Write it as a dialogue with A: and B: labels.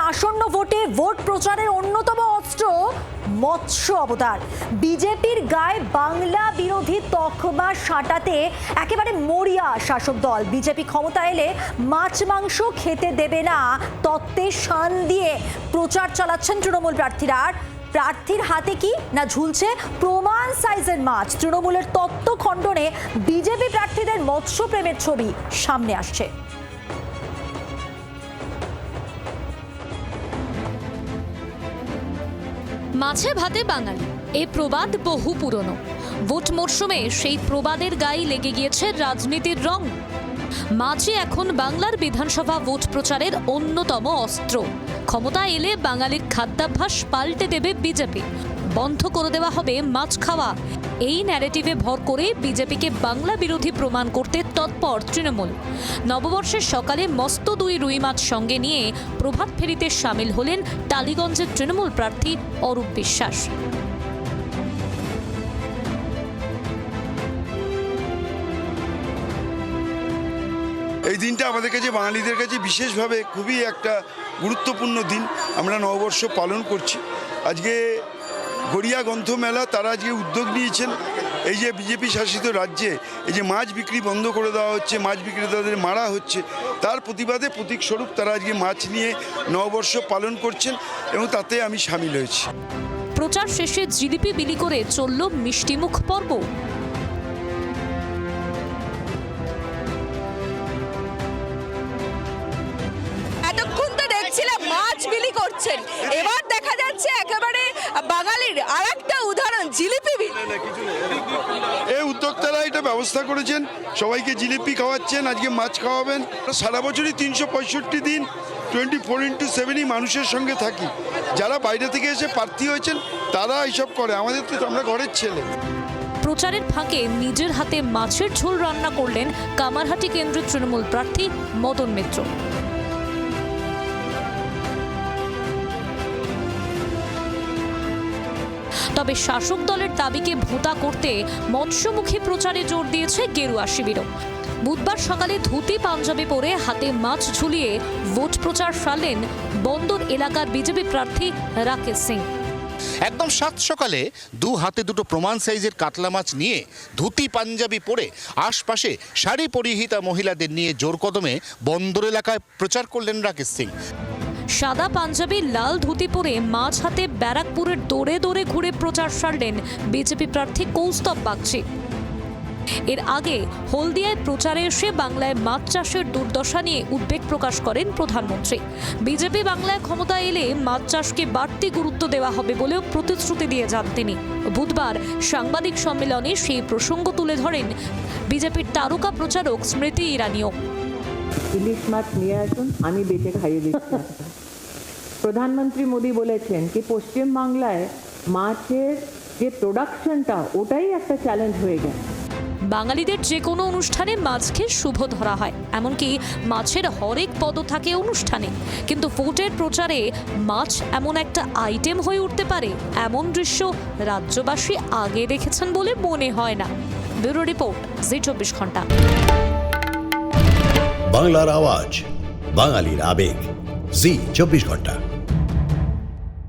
A: আসন্ন ভোটে ভোট প্রচারের অন্যতম অস্ত্র মৎস্য অবতার। বিজেপির গায়ে বাংলা বিরোধী তকমা সাঁটাতে একেবারে মরিয়া শাসক দল। বিজেপি ক্ষমতা এলে মাছ মাংস খেতে দেবে না তত্ত্বে শান দিয়ে প্রচার চালাচ্ছেন তৃণমূল প্রার্থীরা। আর প্রার্থীর হাতে কি না ঝুলছে প্রমাণ সাইজের মাছ। তৃণমূলের তত্ত্ব খণ্ডনে বিজেপি প্রার্থীদের মৎস্য প্রেমের ছবি সামনে আসছে।
B: মাছে ভাতে বাঙালি এ প্রবাদ বহু পুরনো। ভোট মরশুমে সেই প্রবাদের গায়ে লেগে গিয়েছে রাজনীতির রং। মাছই এখন বাংলার বিধানসভা ভোট প্রচারের অন্যতম অস্ত্র। ক্ষমতা এলে বাঙালির খাদ্যাভ্যাস পাল্টে দেবে বিজেপি, বন্ধ করে দেওয়া হবে মাছ খাওয়া। এই ন্যারেটিভে ভর করে বিজেপিকে বাংলা বিরোধী প্রমাণ করতে তৎপর তৃণমূল। নববর্ষের সকালে মস্ত দুই রুই মাছ সঙ্গে নিয়ে প্রভাত ফেরিতে সামিল হলেন টালিগঞ্জের তৃণমূল প্রার্থী অরূপ বিশ্বাস।
C: এই দিনটা আমাদের কাছে বাঙালিদের কাছে বিশেষভাবে খুবই একটা গুরুত্বপূর্ণ দিন। আমরা নববর্ষ পালন করছি। আজকে গড়িয়া গ্রন্থ মেলা তারা আজকে উদ্যোগ নিয়েছেন। এই যে বিজেপি শাসিত রাজ্যে এই যে মাছ বিক্রি বন্ধ করে দেওয়া হচ্ছে, মাছ বিক্রেতাদের মারা হচ্ছে, তার প্রতিবাদে প্রতীকস্বরূপ তারা আজকে মাছ নিয়ে নববর্ষ পালন করছেন এবং তাতে আমি সামিল হয়েছি।
B: প্রচার শেষে জিলিপি বিলি করে চলল মিষ্টিমুখ পর্ব।
D: এতক্ষণ তো দেখছিলাম মাছ বিলি করছেন, এবার দেখা যাচ্ছে একেবারে বাঙালির আরেকটা উদাহরণ জিলিপি বিলি।
C: এই উদ্যোক্তারা এটা ব্যবস্থা করেছেন, সবাইকে জিলিপি খাওয়াচ্ছেন, আজকে মাছ খাওয়াবেন। সারা বছরই 365 দিন 24x7 মানুষের সঙ্গে থাকি। যারা বাইরে থেকে এসে প্রার্থী হয়েছেন তারা এইসব করে, আমাদের তো আমরা ঘরের ছেলে।
B: প্রচারের ফাঁকে নিজের হাতে মাছের ঝোল রান্না করলেন কামারহাটি কেন্দ্রের তৃণমূল প্রার্থী মদন মিত্র। তবে শাসক দলের দাবিকে ভোঁতা করতে মৎস্যমুখী প্রচারে জোর দিয়েছে গেরুয়া শিবিরও। বুধবার সকালে ধুতি পাঞ্জাবি পরে হাতে মাছ ঝুলিয়ে ভোট প্রচার সারলেন বন্দর এলাকার বিজেপি প্রার্থী রাকেশ সিং।
E: একদম সাত সকালে দু হাতে দুটো প্রমাণ সাইজের কাতলা মাছ নিয়ে ধুতি পাঞ্জাবি পরে আশপাশে শাড়ি পরিহিতা মহিলাদের নিয়ে জোর কদমে বন্দর এলাকায় প্রচার করলেন রাকেশ সিং।
B: সাদা পাঞ্জাবি লাল ধুতি পরে মাছ হাতে ব্যারাকপুরের দৌড়ে দৌড়ে ঘুরে প্রচার সারলেন বিজেপি প্রার্থী কৌস্তব বাগচি। এর আগে হলদিয়ায় প্রচারে এসে বাংলায় মাছ চাষের দুর্দশা নিয়ে উদ্বেগ প্রকাশ করেন প্রধানমন্ত্রী। বিজেপি বাংলায় ক্ষমতা এলে মাছ চাষকে বাড়তি গুরুত্ব দেওয়া হবে বলেও প্রতিশ্রুতি দিয়ে যান তিনি। বুধবার সাংবাদিক সম্মেলনে সেই প্রসঙ্গ তুলে ধরেন বিজেপির তারকা প্রচারক স্মৃতি ইরানিও।
F: ইলিশ মাছ নিয়ে আসুন, আমি বেঁচে খাইয়ে দিচ্ছি। প্রধানমন্ত্রী মোদী বলেছেন কি পশ্চিম বাংলায় মাছের যে প্রোডাকশনটা ওটাই একটা চ্যালেঞ্জ হয়ে গেছে।
B: বাঙালিদের যে কোনো অনুষ্ঠানে মাছকে শুভ ধরা হয়, এমনকি মাছের হরেক পদ থাকে অনুষ্ঠানে। কিন্তু ভোটের প্রচারে মাছ এমন একটা আইটেম হয়ে উঠতে পারে, এমন দৃশ্য রাজ্যবাসী আগে দেখেছেন বলে মনে হয় না। ব্যুরো রিপোর্ট, জি 24 ঘন্টা।
G: বাংলার আওয়াজ, বাঙালির আবেগ, জি 24 ঘন্টা।